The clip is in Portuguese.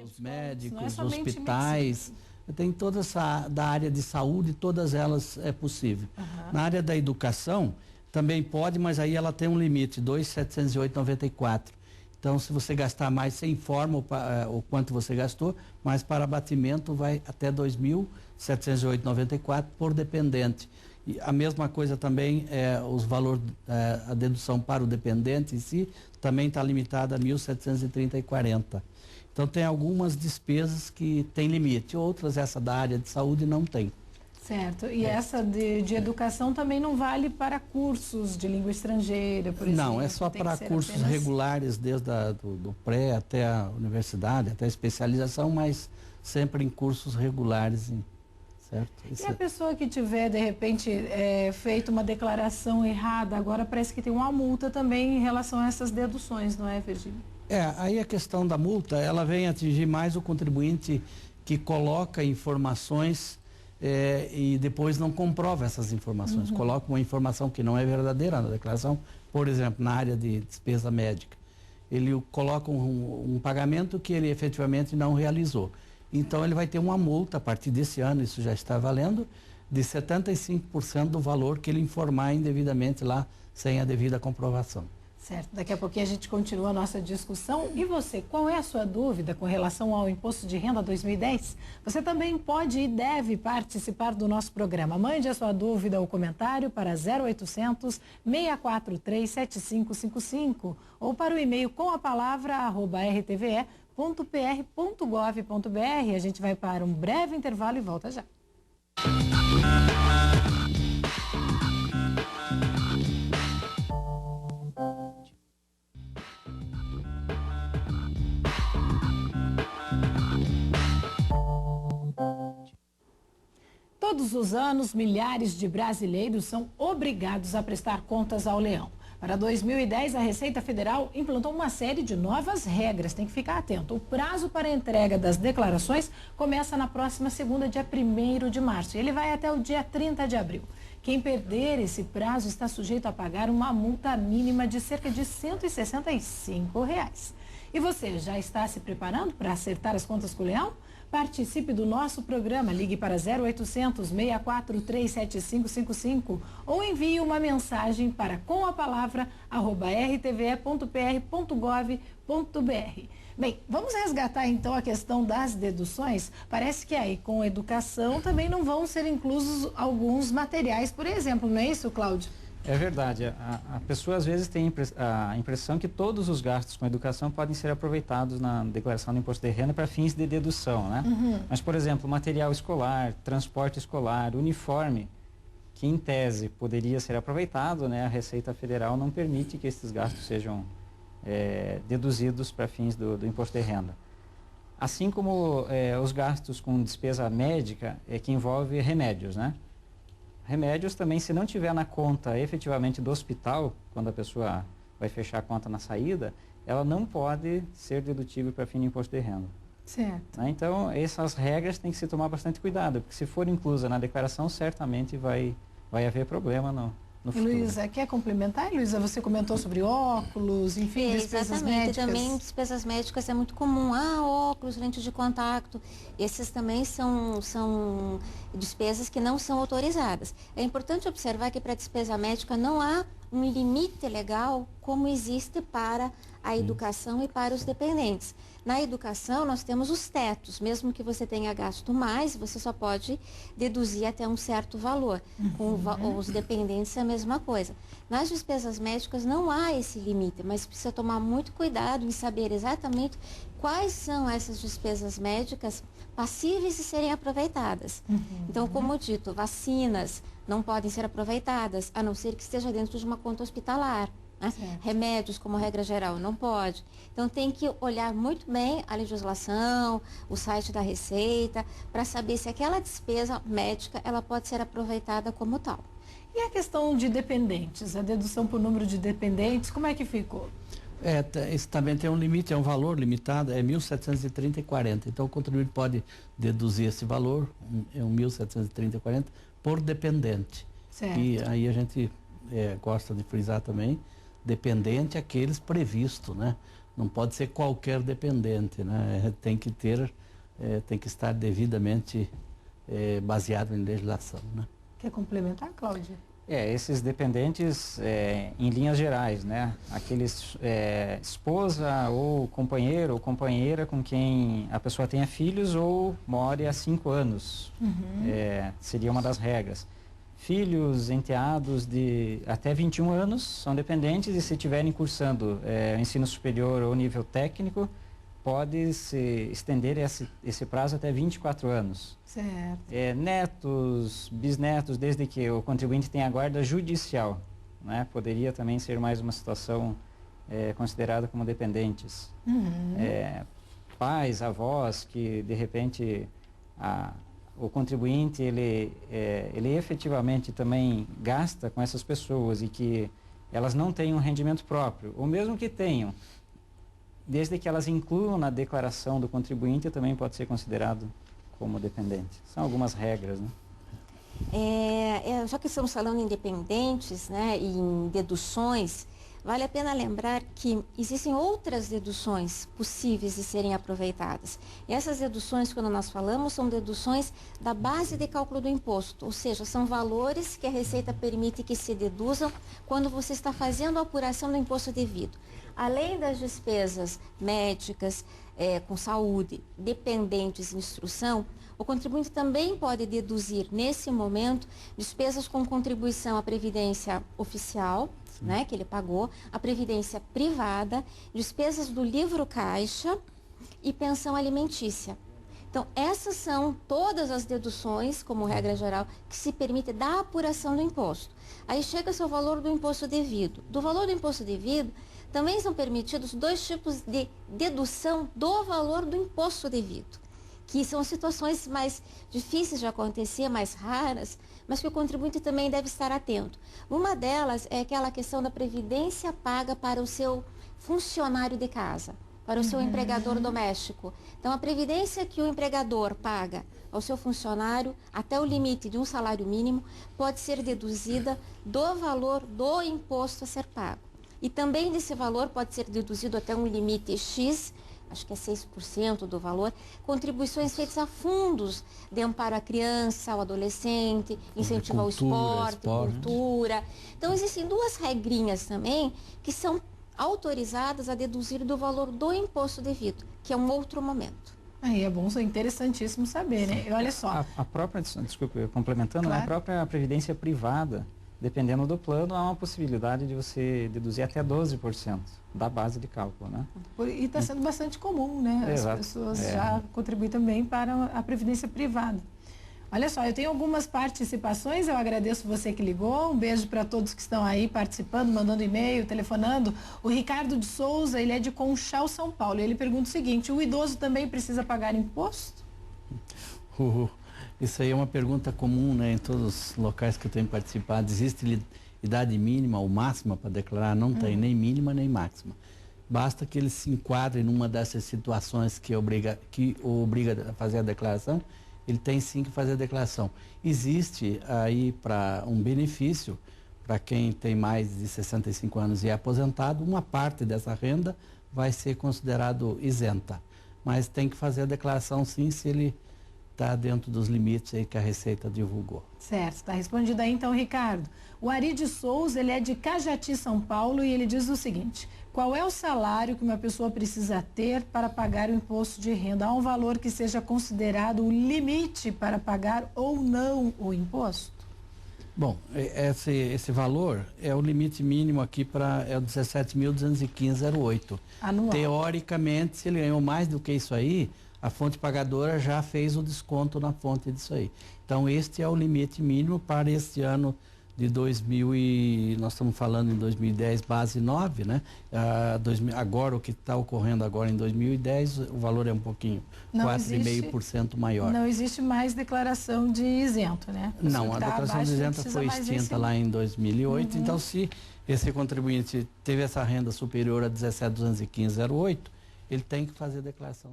os médicos, não é somente hospitais, tem toda essa da área de saúde, todas elas é possível. Na área da educação também pode, mas aí ela tem um limite, 2.708,94. Então, se você gastar mais, você informa o quanto você gastou, mas para abatimento vai até 2.708,94 por dependente. E a mesma coisa também os valores, a dedução para o dependente em si, também está limitada a 1.730,40. Então, tem algumas despesas que tem limite, outras, essa da área de saúde, não tem. Certo. E essa de educação também não vale para cursos de língua estrangeira, por exemplo? Não, é só para cursos regulares, desde do pré até a universidade, até a especialização, mas sempre em cursos regulares, certo? E a pessoa que tiver, de repente, feito uma declaração errada, agora parece que tem uma multa também em relação a essas deduções, não é, Virgínia? Aí a questão da multa, ela vem atingir mais o contribuinte que coloca informações e depois não comprova essas informações. Coloca uma informação que não é verdadeira na declaração, por exemplo, na área de despesa médica. Ele coloca um pagamento que ele efetivamente não realizou. Então ele vai ter uma multa, a partir desse ano, isso já está valendo, de 75% do valor que ele informar indevidamente lá, sem a devida comprovação. Certo, daqui a pouquinho a gente continua a nossa discussão. E você, qual é a sua dúvida com relação ao Imposto de Renda 2010? Você também pode e deve participar do nosso programa. Mande a sua dúvida ou comentário para 0800 643 7555 ou para o e-mail com a palavra @rtve.pr.gov.br. A gente vai para um breve intervalo e volta já. Todos os anos, milhares de brasileiros são obrigados a prestar contas ao Leão. Para 2010, a Receita Federal implantou uma série de novas regras. Tem que ficar atento. O prazo para a entrega das declarações começa na próxima segunda, dia 1º de março. Ele vai até o dia 30 de abril. Quem perder esse prazo está sujeito a pagar uma multa mínima de cerca de R$ 165. E você já está se preparando para acertar as contas com o Leão? Participe do nosso programa, ligue para 0800 643 7555 ou envie uma mensagem para com a palavra @rtve.pr.gov.br. Bem, vamos resgatar então a questão das deduções. Parece que aí com educação também não vão ser inclusos alguns materiais, por exemplo, não é isso, Cláudio? É verdade. A pessoa às vezes tem a impressão que todos os gastos com educação podem ser aproveitados na declaração do imposto de renda para fins de dedução, né? Mas, por exemplo, material escolar, transporte escolar, uniforme, que em tese poderia ser aproveitado, né? A Receita Federal não permite que esses gastos sejam deduzidos para fins do imposto de renda. Assim como os gastos com despesa médica, que envolve remédios, né? Remédios também, se não tiver na conta efetivamente do hospital, quando a pessoa vai fechar a conta na saída, ela não pode ser dedutível para fim de imposto de renda. Certo. Né? Então, essas regras tem que se tomar bastante cuidado, porque se for inclusa na declaração, certamente vai haver problema no futuro. Luísa, quer complementar? Luísa, você comentou sobre óculos, enfim, despesas médicas. Também despesas médicas é muito comum. Óculos, lente de contato, esses também são despesas que não são autorizadas. É importante observar que para a despesa médica não há um limite legal como existe para a educação e para os dependentes. Na educação, nós temos os tetos. Mesmo que você tenha gasto mais, você só pode deduzir até um certo valor. Com os dependentes é a mesma coisa. Nas despesas médicas não há esse limite, mas precisa tomar muito cuidado em saber exatamente quais são essas despesas médicas passíveis de serem aproveitadas. Então, como dito, vacinas não podem ser aproveitadas, a não ser que esteja dentro de uma conta hospitalar. Remédios, como regra geral, não pode. Então, tem que olhar muito bem a legislação, o site da Receita, para saber se aquela despesa médica ela pode ser aproveitada como tal. E a questão de dependentes, a dedução por número de dependentes, como é que ficou? Isso também tem um limite, é um valor limitado, é 1.730,40. Então, o contribuinte pode deduzir esse valor, 1.730,40, por dependente. Certo. E aí a gente gosta de frisar também, dependente aqueles previstos, né? Não pode ser qualquer dependente, né? Tem que estar devidamente baseado em legislação, né? Quer complementar, Cláudia? Esses dependentes, em linhas gerais, né? Aqueles esposa ou companheiro ou companheira com quem a pessoa tenha filhos ou more há 5 anos. Seria uma das regras. Filhos, enteados de até 21 anos são dependentes e se estiverem cursando ensino superior ou nível técnico, pode-se estender esse prazo até 24 anos. Certo. Netos, bisnetos, desde que o contribuinte tenha guarda judicial, né? Poderia também ser mais uma situação considerada como dependentes. Pais, avós, que de repente o contribuinte ele efetivamente também gasta com essas pessoas e que elas não têm um rendimento próprio, ou mesmo que tenham, desde que elas incluam na declaração do contribuinte, também pode ser considerado como dependente. São algumas regras, né? Já que estamos falando em dependentes, né, e em deduções, vale a pena lembrar que existem outras deduções possíveis de serem aproveitadas. E essas deduções, quando nós falamos, são deduções da base de cálculo do imposto, ou seja, são valores que a Receita permite que se deduzam quando você está fazendo a apuração do imposto devido. Além das despesas médicas, com saúde, dependentes em instrução, o contribuinte também pode deduzir, nesse momento, despesas com contribuição à Previdência Oficial, né, que ele pagou, a Previdência Privada, despesas do livro caixa e pensão alimentícia. Então, essas são todas as deduções, como regra geral, que se permite da apuração do imposto. Aí chega-se ao valor do imposto devido. Do valor do imposto devido, também são permitidos 2 tipos de dedução do valor do imposto devido, que são situações mais difíceis de acontecer, mais raras, mas que o contribuinte também deve estar atento. Uma delas é aquela questão da previdência paga para o seu funcionário de casa, para o seu empregador doméstico. Então, a previdência que o empregador paga ao seu funcionário, até o limite de um salário mínimo, pode ser deduzida do valor do imposto a ser pago. E também desse valor pode ser deduzido até um limite X, acho que é 6% do valor, contribuições feitas a fundos de amparo à criança, ao adolescente, incentivo ao esporte, cultura. Então, existem 2 regrinhas também que são autorizadas a deduzir do valor do imposto devido, que é um outro momento. Aí é bom, é interessantíssimo saber, né? E olha só. A própria, desculpe, complementando, claro. A própria previdência privada, dependendo do plano, há uma possibilidade de você deduzir até 12% da base de cálculo, né? E está sendo bastante comum, né? Exato. As pessoas já contribuem também para a previdência privada. Olha só, eu tenho algumas participações, eu agradeço você que ligou, um beijo para todos que estão aí participando, mandando e-mail, telefonando. O Ricardo de Souza, ele é de Conchal, São Paulo, e ele pergunta o seguinte: o idoso também precisa pagar imposto? Isso aí é uma pergunta comum, né, em todos os locais que eu tenho participado. Existe idade mínima ou máxima para declarar? Não tem nem mínima nem máxima. Basta que ele se enquadre numa dessas situações que obriga a fazer a declaração. Ele tem sim que fazer a declaração. Existe aí para um benefício para quem tem mais de 65 anos e é aposentado, uma parte dessa renda vai ser considerado isenta. Mas tem que fazer a declaração sim, se ele está dentro dos limites aí que a Receita divulgou. Certo, está respondido aí então, Ricardo. O Ari de Souza, ele é de Cajati, São Paulo, e ele diz o seguinte: qual é o salário que uma pessoa precisa ter para pagar o imposto de renda? Há um valor que seja considerado o limite para pagar ou não o imposto? Bom, esse valor é o limite mínimo aqui é o 17.215,08. Anual. Teoricamente, se ele ganhou mais do que isso aí, a fonte pagadora já fez o desconto na fonte disso aí. Então, este é o limite mínimo para este ano de 2000 e nós estamos falando em 2010, base 9, né? Agora, o que está ocorrendo agora em 2010, o valor é um pouquinho, 4,5% maior. Não existe mais declaração de isento, né? Não, a declaração de isento foi extinta lá em 2008, então se esse contribuinte teve essa renda superior a 17.215,08, ele tem que fazer a declaração.